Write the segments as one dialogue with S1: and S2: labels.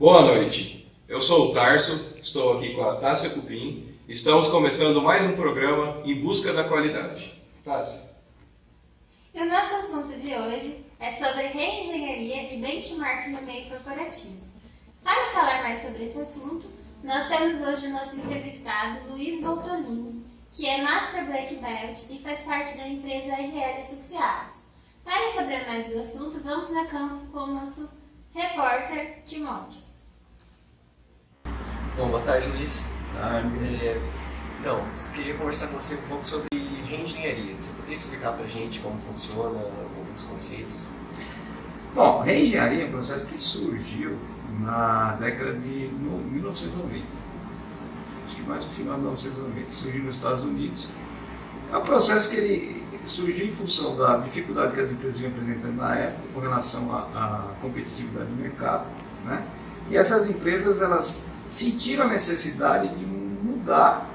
S1: Boa noite, eu sou o Tarso, estou aqui com a Tássia Cupim. Estamos começando mais um programa em busca da qualidade. Tássia.
S2: E o nosso assunto de hoje é sobre reengenharia e benchmark no meio corporativo. Para falar mais sobre esse assunto, nós temos hoje o nosso entrevistado Luiz Voltolini, que é Master Black Belt e faz parte da empresa RL Associados. Para saber mais do assunto, vamos a campo com o nosso repórter Timóteo.
S3: Bom, boa tarde, Luiz. Então, queria conversar com você um pouco sobre reengenharia. Você poderia explicar para a gente como funciona, alguns conceitos?
S4: Bom, reengenharia é um processo que surgiu na década de 1990. Acho que mais no final de 1990. Surgiu nos Estados Unidos. É um processo que ele surgiu em função da dificuldade que as empresas vinham apresentando na época com relação à competitividade do mercado, né? E essas empresas, elas sentiram a necessidade de mudar,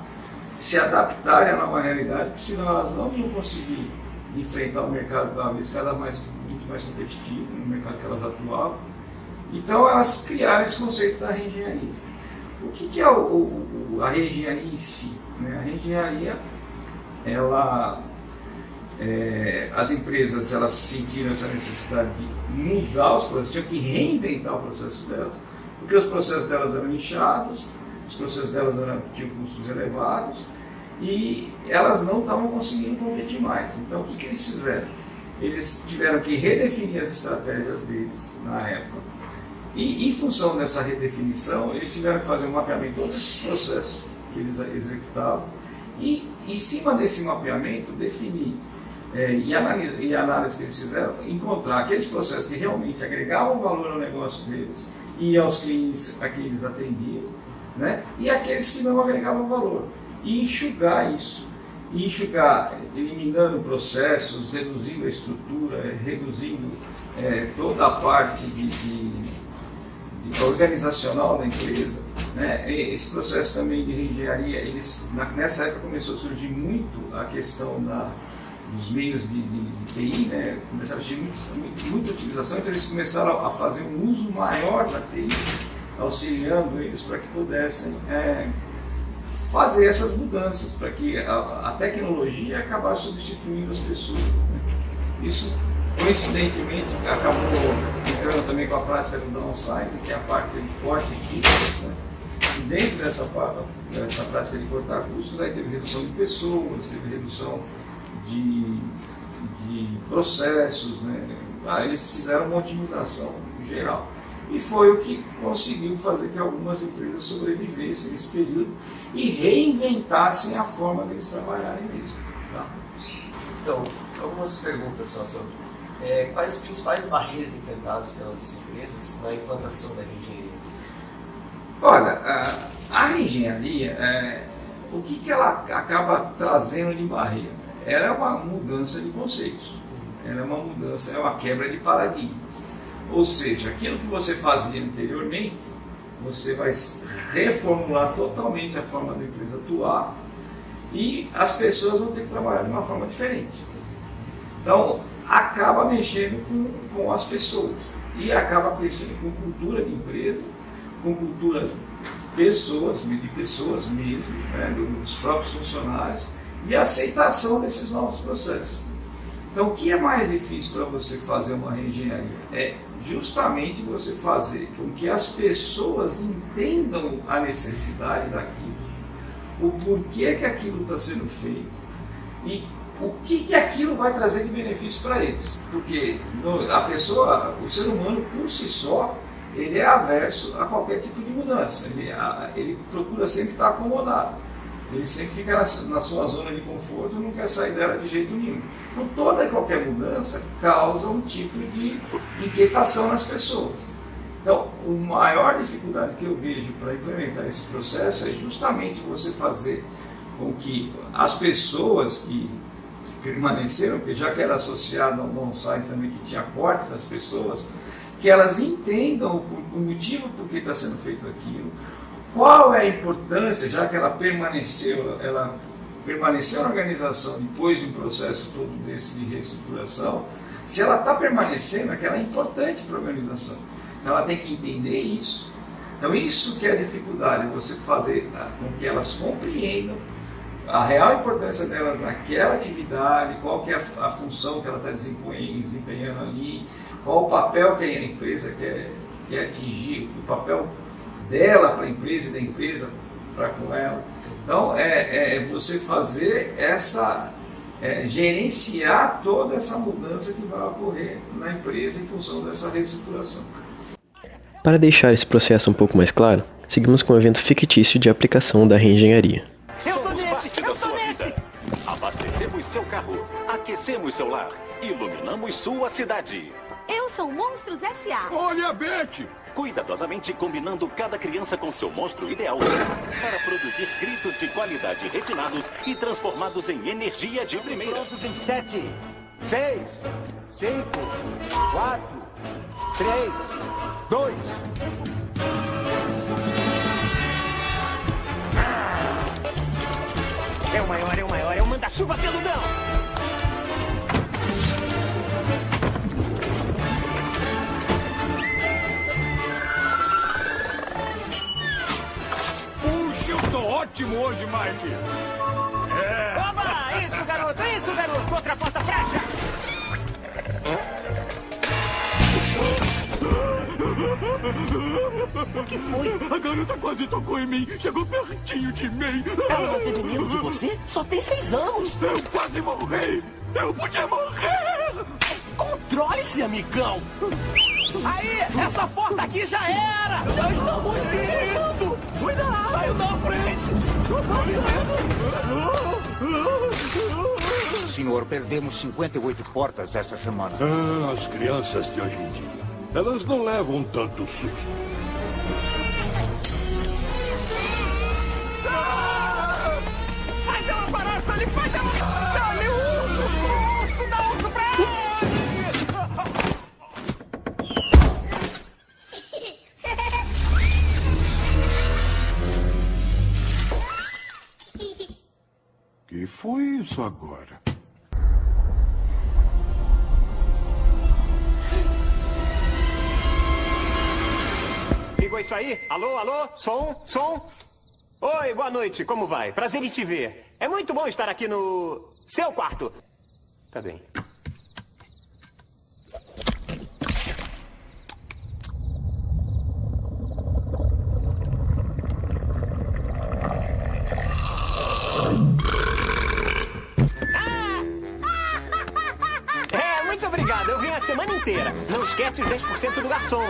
S4: se adaptarem à nova realidade, porque senão elas não iam conseguir enfrentar o mercado cada vez muito mais competitivo, no mercado que elas atuavam. Então elas criaram esse conceito da reengenharia. O que é a reengenharia em si, né? A reengenharia, as empresas elas sentiram essa necessidade de mudar os processos, tinham que reinventar o processo delas, porque os processos delas eram inchados, os processos delas tinham custos elevados e elas não estavam conseguindo competir mais. Então o que eles fizeram? Eles tiveram que redefinir as estratégias deles na época e em função dessa redefinição eles tiveram que fazer um mapeamento de todos esses processos que eles executavam e em cima desse mapeamento definir e a análise que eles fizeram, encontrar aqueles processos que realmente agregavam valor ao negócio deles e aos clientes a quem eles atendiam, né? E aqueles que não agregavam valor. E enxugar isso. E enxugar, eliminando processos, reduzindo a estrutura, reduzindo toda a parte de organizacional da empresa, né? Esse processo também de reengenharia, nessa época começou a surgir muito a questão dos meios de TI, né? Começaram a surgir muita utilização, então eles começaram a fazer um uso maior da TI, auxiliando eles para que pudessem fazer essas mudanças, para que a tecnologia acabasse substituindo as pessoas, né? Isso, coincidentemente, acabou entrando também com a prática do downsize, que é a parte de corte de custos, né? E dentro dessa prática de cortar custos, aí teve redução de pessoas, teve redução de processos, né? Eles fizeram uma otimização geral. E foi o que conseguiu fazer que algumas empresas sobrevivessem nesse período e reinventassem a forma de eles trabalharem mesmo. Tá?
S3: Então, algumas perguntas só sobre quais as principais barreiras enfrentadas pelas empresas na implantação da reengenharia?
S4: Olha, a reengenharia, o que ela acaba trazendo de barreira? Ela é uma mudança de conceitos, ela é uma quebra de paradigmas. Ou seja, aquilo que você fazia anteriormente, você vai reformular totalmente a forma da empresa atuar e as pessoas vão ter que trabalhar de uma forma diferente. Então, acaba mexendo com as pessoas e acaba mexendo com cultura de empresa, com cultura de pessoas mesmo, né, dos próprios funcionários e a aceitação desses novos processos. Então, o que é mais difícil para você fazer uma reengenharia? É justamente você fazer com que as pessoas entendam a necessidade daquilo, o porquê que aquilo está sendo feito e o que aquilo vai trazer de benefício para eles. Porque o ser humano por si só, ele é averso a qualquer tipo de mudança, ele procura sempre estar acomodado. Ele sempre fica na sua zona de conforto e não quer sair dela de jeito nenhum. Então toda e qualquer mudança causa um tipo de inquietação nas pessoas. Então a maior dificuldade que eu vejo para implementar esse processo é justamente você fazer com que as pessoas que permaneceram, porque já que era associado ao downsize também que tinha corte das pessoas, que elas entendam o motivo por que está sendo feito aquilo, qual é a importância, já que ela permaneceu na organização depois de um processo todo desse de reestruturação, se ela está permanecendo, é que ela é importante para a organização. Então ela tem que entender isso, Então isso que é a dificuldade, você fazer com que elas compreendam a real importância delas naquela atividade, qual que é a função que ela está desempenhando ali, qual o papel que a empresa quer atingir, o papel dela para a empresa e da empresa para com ela. Então é você fazer gerenciar toda essa mudança que vai ocorrer na empresa em função dessa reestruturação.
S5: Para deixar esse processo um pouco mais claro, seguimos com um evento fictício de aplicação da reengenharia.
S6: Somos parte da sua vida. Abastecemos seu carro, aquecemos seu lar, iluminamos sua cidade.
S7: Eu sou Monstros S.A.
S6: Olha a Beth! Cuidadosamente combinando cada criança com seu monstro ideal para produzir gritos de qualidade refinados e transformados em energia de primeira.
S8: Todos em 7, 6, 5, 4, 3, 2.
S6: É o maior, é o manda-chuva peludão! Puxa, eu tô ótimo hoje, Mike!
S7: Oba! Isso, garoto! Outra porta fecha! O que foi?
S6: A garota quase tocou em mim, chegou pertinho de mim.
S7: Ela não teve medo de você? Só tem 6 anos!
S6: Eu quase morri! Eu podia morrer!
S7: Controle-se, amigão! Aí, essa porta aqui já era! Já estamos indo! Cuidado! Saiu da frente! Com licença!
S8: Senhor, perdemos 58 portas essa semana.
S6: As crianças de hoje em dia, elas não levam tanto susto.
S7: Faz ela parar, Sally! Faz ela! Sally, urso! Dá urso pra
S6: Que foi isso agora?
S9: Ligou isso aí? Alô? Som? Oi, boa noite, como vai? Prazer em te ver. É muito bom estar aqui no seu quarto. Tá bem. Muito obrigado, eu vim a semana inteira. Não esquece os 10% do garçom.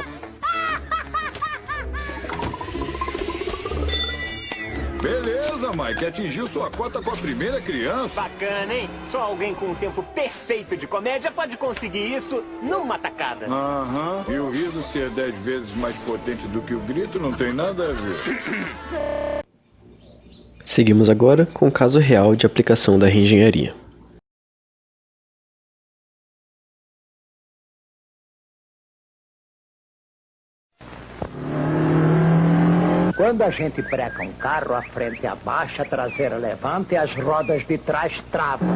S6: Beleza, Mike. Atingiu sua cota com a primeira criança.
S9: Bacana, hein? Só alguém com um tempo perfeito de comédia pode conseguir isso numa tacada.
S6: Aham. E o riso ser 10 vezes mais potente do que o grito não tem nada a ver.
S5: Seguimos agora com o caso real de aplicação da reengenharia.
S10: Quando a gente breca um carro, a frente abaixa, a traseira levanta e as rodas de trás travam.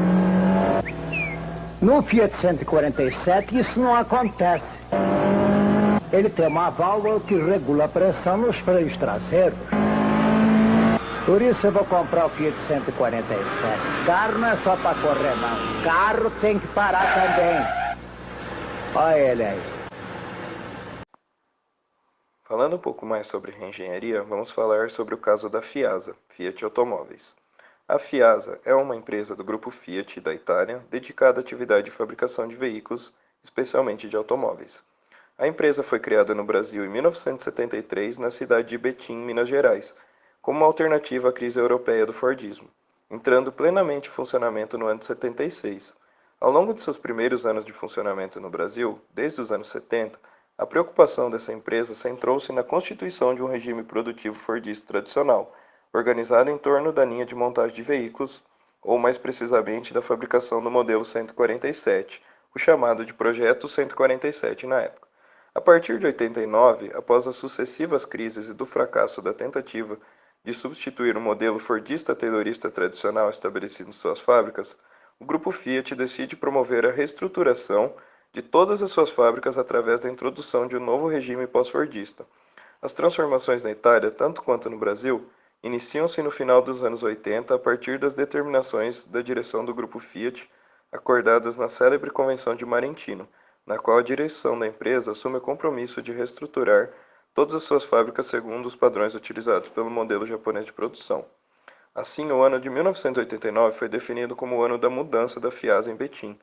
S10: No Fiat 147 isso não acontece. Ele tem uma válvula que regula a pressão nos freios traseiros. Por isso eu vou comprar o Fiat 147. Carro não é só para correr, não. Carro tem que parar também. Olha ele aí.
S1: Falando um pouco mais sobre reengenharia, vamos falar sobre o caso da Fiasa, Fiat Automóveis. A Fiasa é uma empresa do grupo Fiat da Itália dedicada à atividade de fabricação de veículos, especialmente de automóveis. A empresa foi criada no Brasil em 1973 na cidade de Betim, Minas Gerais, como uma alternativa à crise europeia do Fordismo, entrando plenamente em funcionamento no ano de 76. Ao longo de seus primeiros anos de funcionamento no Brasil, desde os anos 70, a preocupação dessa empresa centrou-se na constituição de um regime produtivo fordista tradicional, organizado em torno da linha de montagem de veículos, ou mais precisamente da fabricação do modelo 147, o chamado de Projeto 147 na época. A partir de 89, após as sucessivas crises e do fracasso da tentativa de substituir o modelo fordista-taylorista tradicional estabelecido em suas fábricas, o grupo Fiat decide promover a reestruturação de todas as suas fábricas através da introdução de um novo regime pós-fordista. As transformações na Itália, tanto quanto no Brasil, iniciam-se no final dos anos 80 a partir das determinações da direção do grupo Fiat, acordadas na célebre Convenção de Marentino, na qual a direção da empresa assume o compromisso de reestruturar todas as suas fábricas segundo os padrões utilizados pelo modelo japonês de produção. Assim, o ano de 1989 foi definido como o ano da mudança da Fiasa em Betim.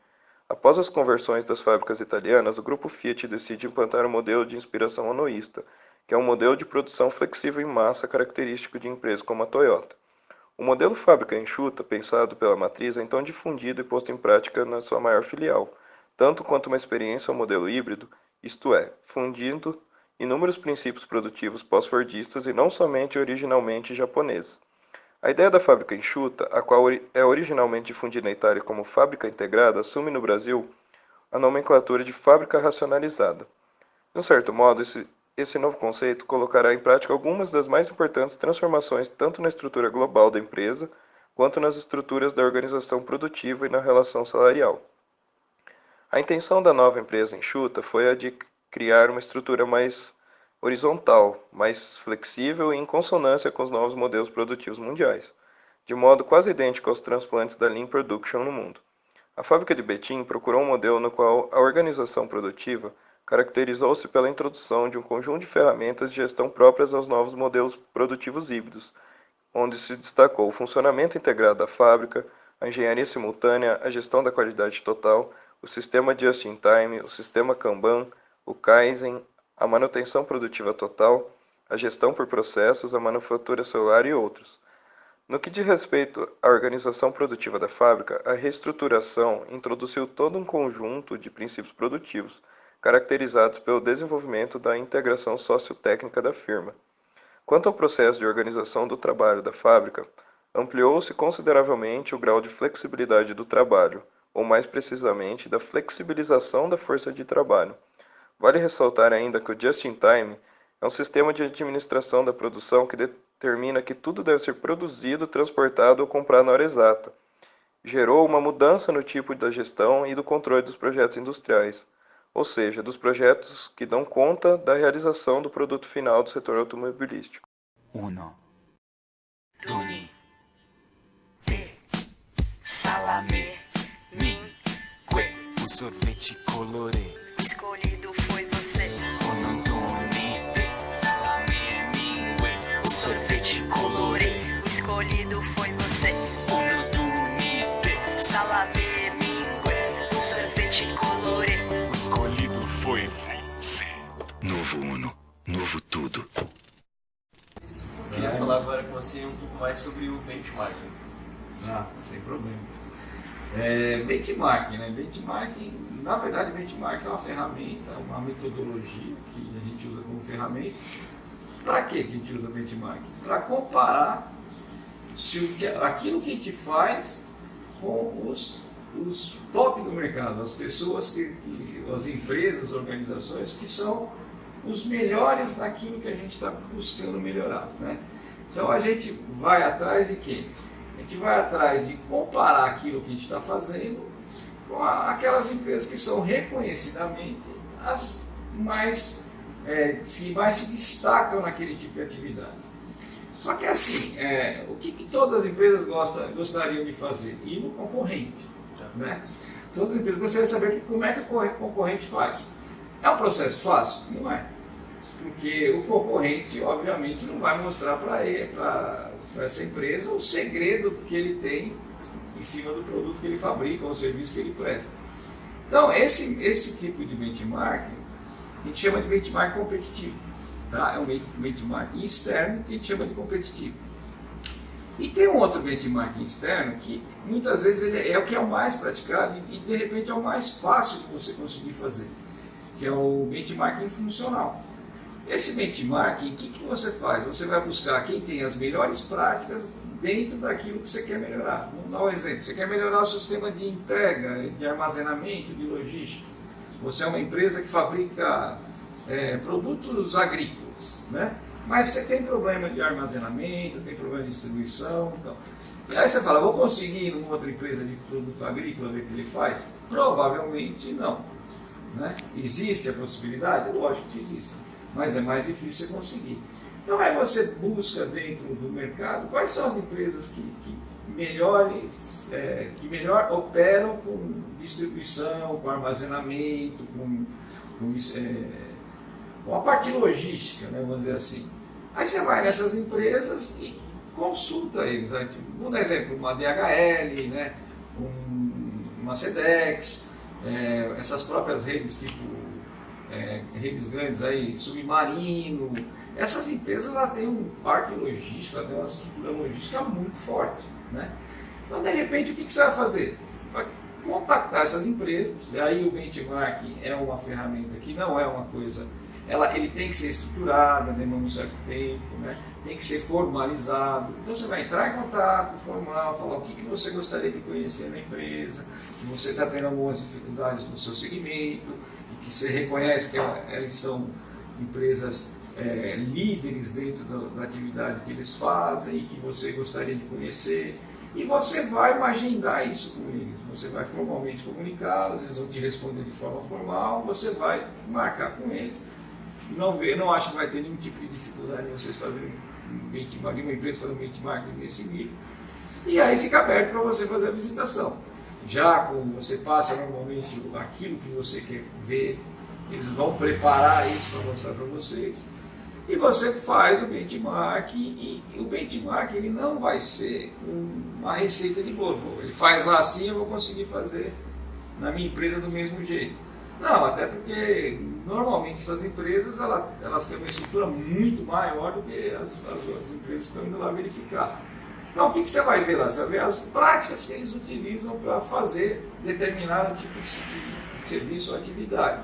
S1: Após as conversões das fábricas italianas, o grupo Fiat decide implantar um modelo de inspiração onoísta, que é um modelo de produção flexível em massa característico de empresas como a Toyota. O modelo fábrica enxuta, pensado pela matriz, é então difundido e posto em prática na sua maior filial, tanto quanto uma experiência ao modelo híbrido, isto é, fundindo inúmeros princípios produtivos pós-fordistas e não somente originalmente japoneses. A ideia da fábrica enxuta, a qual é originalmente difundida na Itália como fábrica integrada, assume no Brasil a nomenclatura de fábrica racionalizada. De um certo modo, esse novo conceito colocará em prática algumas das mais importantes transformações tanto na estrutura global da empresa, quanto nas estruturas da organização produtiva e na relação salarial. A intenção da nova empresa enxuta foi a de criar uma estrutura mais horizontal, mais flexível e em consonância com os novos modelos produtivos mundiais, de modo quase idêntico aos transplantes da Lean Production no mundo. A fábrica de Betim procurou um modelo no qual a organização produtiva caracterizou-se pela introdução de um conjunto de ferramentas de gestão próprias aos novos modelos produtivos híbridos, onde se destacou o funcionamento integrado da fábrica, a engenharia simultânea, a gestão da qualidade total, o sistema Just-in-Time, o sistema Kanban, o Kaizen, a manutenção produtiva total, a gestão por processos, a manufatura celular e outros. No que diz respeito à organização produtiva da fábrica, a reestruturação introduziu todo um conjunto de princípios produtivos, caracterizados pelo desenvolvimento da integração sociotécnica da firma. Quanto ao processo de organização do trabalho da fábrica, ampliou-se consideravelmente o grau de flexibilidade do trabalho, ou mais precisamente, da flexibilização da força de trabalho. Vale ressaltar ainda que o Just-in-Time é um sistema de administração da produção que determina que tudo deve ser produzido, transportado ou comprado na hora exata. Gerou uma mudança no tipo da gestão e do controle dos projetos industriais, ou seja, dos projetos que dão conta da realização do produto final do setor automobilístico.
S11: 1, 2, 3, salame, mingue, o sorvete colorê.
S12: Escolhido foi você.
S11: 1, 2, 3, salame, mingue, o sorvete colorê.
S12: Escolhido foi você.
S11: 1, 2, 3, salame, mingue, o sorvete colorê. Escolhido foi você. Novo Uno, novo tudo.
S3: Eu queria falar agora com você um pouco mais sobre o benchmarking.
S4: Sem problema. Benchmarking, né? Benchmarking, na verdade, benchmarking é uma ferramenta, uma metodologia que a gente usa como ferramenta. Para que a gente usa benchmarking? Para comparar aquilo que a gente faz com os top do mercado, as pessoas, as empresas, as organizações que são os melhores naquilo que a gente está buscando melhorar, né? Então a gente vai atrás de quê? A gente vai atrás de comparar aquilo que a gente está fazendo com aquelas empresas que são reconhecidamente as que mais se destacam naquele tipo de atividade. Só que assim, o que todas as empresas gostariam de fazer? Ir no concorrente, né? Todas as empresas gostariam de saber como é que o concorrente faz. É um processo fácil? Não é. Porque o concorrente, obviamente, não vai mostrar para essa empresa o segredo que ele tem em cima do produto que ele fabrica ou o serviço que ele presta. Então, esse tipo de benchmarking, a gente chama de benchmarking competitivo. Tá? É um benchmarking externo que a gente chama de competitivo. E tem um outro benchmarking externo que muitas vezes ele é o que é o mais praticado e de repente é o mais fácil de você conseguir fazer, que é o benchmarking funcional. Esse benchmarking, o que você faz? Você vai buscar quem tem as melhores práticas dentro daquilo que você quer melhorar. Vamos dar um exemplo. Você quer melhorar o sistema de entrega, de armazenamento, de logística. Você é uma empresa que fabrica produtos agrícolas, né? Mas você tem problema de armazenamento, tem problema de distribuição. Então. E aí você fala, vou conseguir ir numa outra empresa de produto agrícola ver o que ele faz? Provavelmente não. Né? Existe a possibilidade? Lógico que existe. mas é mais difícil você conseguir. Então aí você busca dentro do mercado quais são as empresas que melhor operam com distribuição, com armazenamento, com a parte logística, né, vamos dizer assim. Aí você vai nessas empresas e consulta eles. Vou dar exemplo, uma DHL, né, uma Sedex, essas próprias redes tipo redes grandes aí, Submarino. Essas empresas elas têm um parque logístico, elas têm uma estrutura logística muito forte, né? Então, de repente, o que você vai fazer? Vai contactar essas empresas, e aí o benchmark é uma ferramenta que não é uma coisa, ele tem que ser estruturado, demanda um certo tempo, né? Tem que ser formalizado. Então você vai entrar em contato formal, falar o que você gostaria de conhecer na empresa, que você está tendo algumas dificuldades no seu segmento, e que você reconhece que elas são empresas líderes dentro da atividade que eles fazem e que você gostaria de conhecer. E você vai agendar isso com eles, você vai formalmente comunicá-los, eles vão te responder de forma formal, você vai marcar com eles. Não acho que vai ter nenhum tipo de dificuldade em vocês fazerem um benchmark, uma empresa fazer um benchmark nesse nível. E aí fica aberto para você fazer a visitação. Já quando você passa normalmente aquilo que você quer ver, eles vão preparar isso para mostrar para vocês. E você faz o benchmark, e o benchmark ele não vai ser uma receita de bolo. Ele faz lá assim, eu vou conseguir fazer na minha empresa do mesmo jeito. Não, até porque normalmente essas empresas elas têm uma estrutura muito maior do que as empresas que estão indo lá verificar. Então o que você vai ver lá? Você vai ver as práticas que eles utilizam para fazer determinado tipo de serviço ou atividade.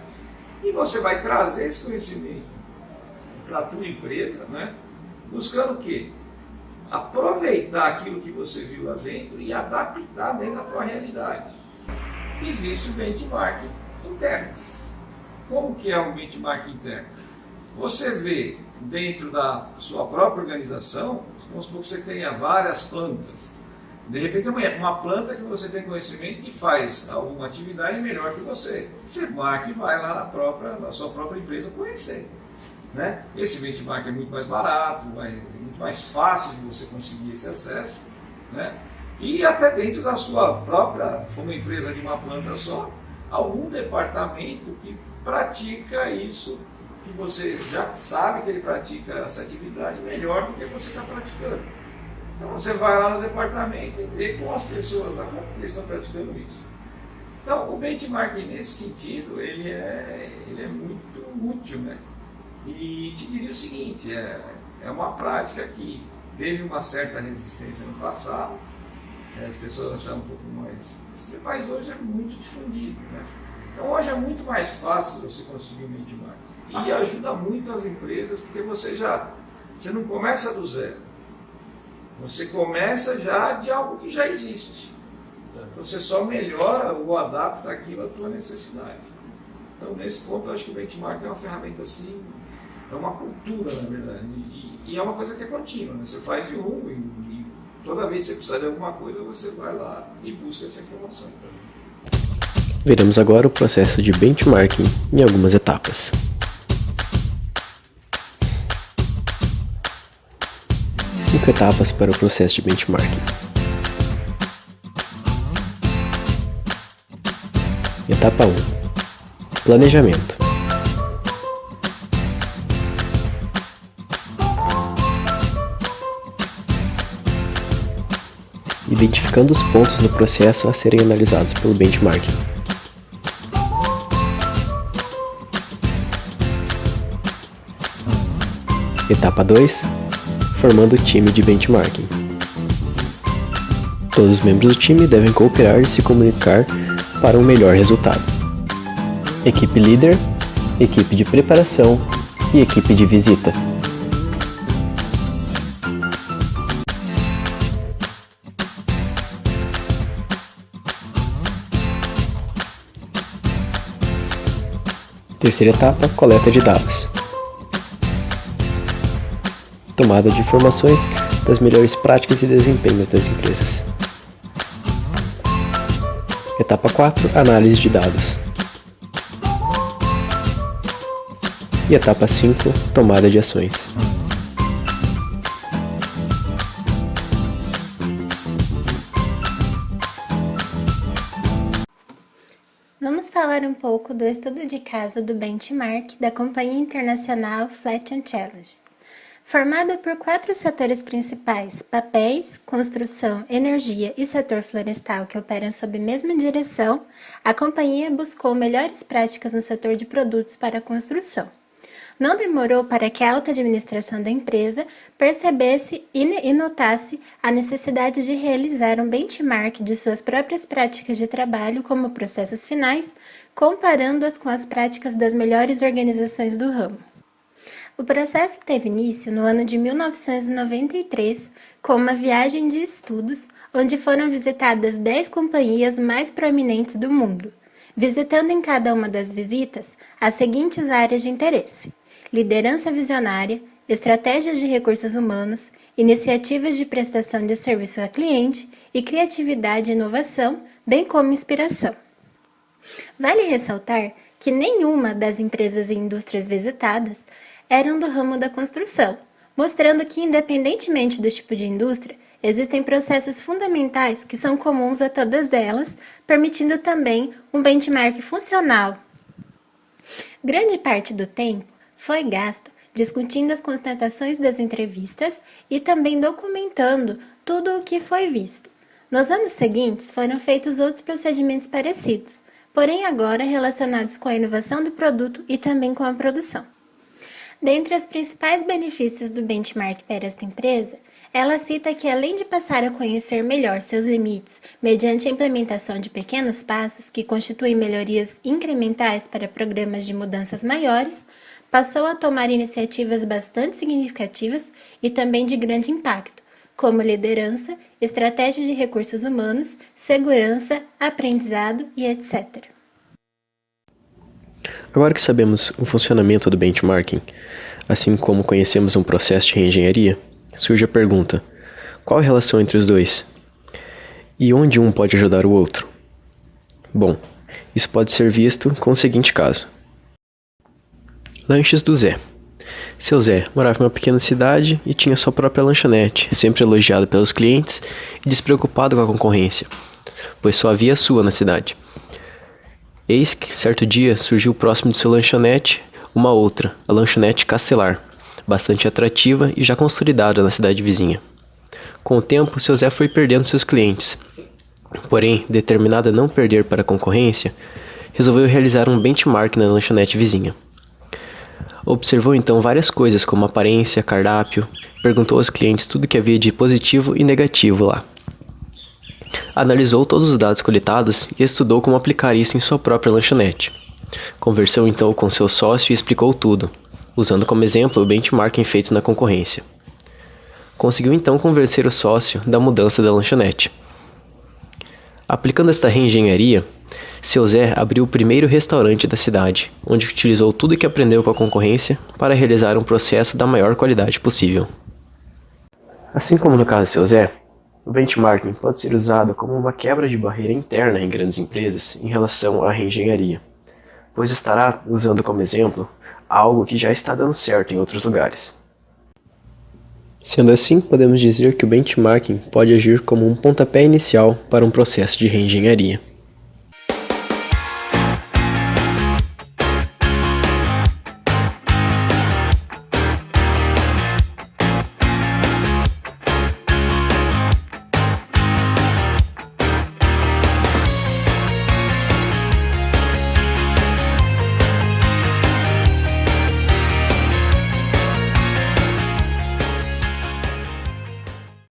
S4: E você vai trazer esse conhecimento para a tua empresa, né? Buscando o quê? Aproveitar aquilo que você viu lá dentro e adaptar dentro da tua realidade. Existe o benchmark interno. Como que é um benchmark interno? Você vê dentro da sua própria organização, vamos supor que você tenha várias plantas. De repente uma planta que você tem conhecimento que faz alguma atividade melhor que você. Você marca e vai lá na sua própria empresa conhecer. Né? Esse benchmark é muito mais barato, muito mais fácil de você conseguir esse acesso, né? E até dentro da sua própria, se for uma empresa de uma planta só, algum departamento que pratica isso, que você já sabe que ele pratica essa atividade melhor do que você está praticando. Então você vai lá no departamento e vê com as pessoas lá como eles estão praticando isso. Então o benchmark nesse sentido, ele é muito útil, né? E te diria o seguinte, é uma prática que teve uma certa resistência no passado, as pessoas acharam um pouco mais, mas hoje é muito difundido, né? Então hoje é muito mais fácil você conseguir um benchmark e ajuda muito as empresas, porque você não começa do zero, você começa já de algo que já existe, então você só melhora ou adapta aquilo à tua necessidade. Então nesse ponto eu acho que o benchmark é uma ferramenta assim, é uma cultura, na verdade, e é uma coisa que é contínua, né? Você faz de e toda vez que você precisar de alguma coisa, você vai lá e busca essa informação.
S5: Veremos agora o processo de benchmarking em algumas etapas. 5 etapas para o processo de benchmarking. Etapa 1. Planejamento. Identificando os pontos no processo a serem analisados pelo benchmarking. Etapa 2. Formando o time de benchmarking. Todos os membros do time devem cooperar e se comunicar para um melhor resultado. Equipe líder, equipe de preparação e equipe de visita. Terceira etapa, coleta de dados. Tomada de informações das melhores práticas e desempenhos das empresas. Etapa 4, análise de dados. E etapa 5, tomada de ações.
S2: Vamos falar um pouco do estudo de caso do benchmark da companhia internacional Flat & Challenge. Formada por 4 setores principais, papéis, construção, energia e setor florestal que operam sob a mesma direção, a companhia buscou melhores práticas no setor de produtos para a construção. Não demorou para que a alta administração da empresa percebesse e notasse a necessidade de realizar um benchmark de suas próprias práticas de trabalho como processos finais, comparando-as com as práticas das melhores organizações do ramo. O processo teve início no ano de 1993, com uma viagem de estudos, onde foram visitadas 10 companhias mais proeminentes do mundo, visitando em cada uma das visitas as seguintes áreas de interesse: liderança visionária, estratégias de recursos humanos, iniciativas de prestação de serviço ao cliente e criatividade e inovação, bem como inspiração. Vale ressaltar que nenhuma das empresas e indústrias visitadas eram do ramo da construção, mostrando que, independentemente do tipo de indústria, existem processos fundamentais que são comuns a todas elas, permitindo também um benchmark funcional. Grande parte do tempo foi gasto discutindo as constatações das entrevistas e também documentando tudo o que foi visto. Nos anos seguintes foram feitos outros procedimentos parecidos, porém agora relacionados com a inovação do produto e também com a produção. Dentre os principais benefícios do benchmark para esta empresa, ela cita que, além de passar a conhecer melhor seus limites mediante a implementação de pequenos passos que constituem melhorias incrementais para programas de mudanças maiores, passou a tomar iniciativas bastante significativas e também de grande impacto, como liderança, estratégia de recursos humanos, segurança, aprendizado e etc.
S5: Agora que sabemos o funcionamento do benchmarking, assim como conhecemos um processo de reengenharia, surge a pergunta: qual a relação entre os dois? E onde um pode ajudar o outro? Bom, isso pode ser visto com o seguinte caso. Lanches do Zé. Seu Zé morava em uma pequena cidade e tinha sua própria lanchonete, sempre elogiado pelos clientes e despreocupado com a concorrência, pois só havia a sua na cidade. Eis que, certo dia, surgiu próximo de sua lanchonete uma outra, a lanchonete Castelar, bastante atrativa e já consolidada na cidade vizinha. Com o tempo, seu Zé foi perdendo seus clientes. Porém, determinado a não perder para a concorrência, resolveu realizar um benchmark na lanchonete vizinha. Observou então várias coisas como aparência, cardápio, perguntou aos clientes tudo o que havia de positivo e negativo lá. Analisou todos os dados coletados e estudou como aplicar isso em sua própria lanchonete. Conversou então com seu sócio e explicou tudo, usando como exemplo o benchmarking feito na concorrência. Conseguiu então convencer o sócio da mudança da lanchonete. Aplicando esta reengenharia, seu Zé abriu o primeiro restaurante da cidade, onde utilizou tudo o que aprendeu com a concorrência para realizar um processo da maior qualidade possível. Assim como no caso de seu Zé, o benchmarking pode ser usado como uma quebra de barreira interna em grandes empresas em relação à reengenharia, pois estará usando como exemplo algo que já está dando certo em outros lugares. Sendo assim, podemos dizer que o benchmarking pode agir como um pontapé inicial para um processo de reengenharia.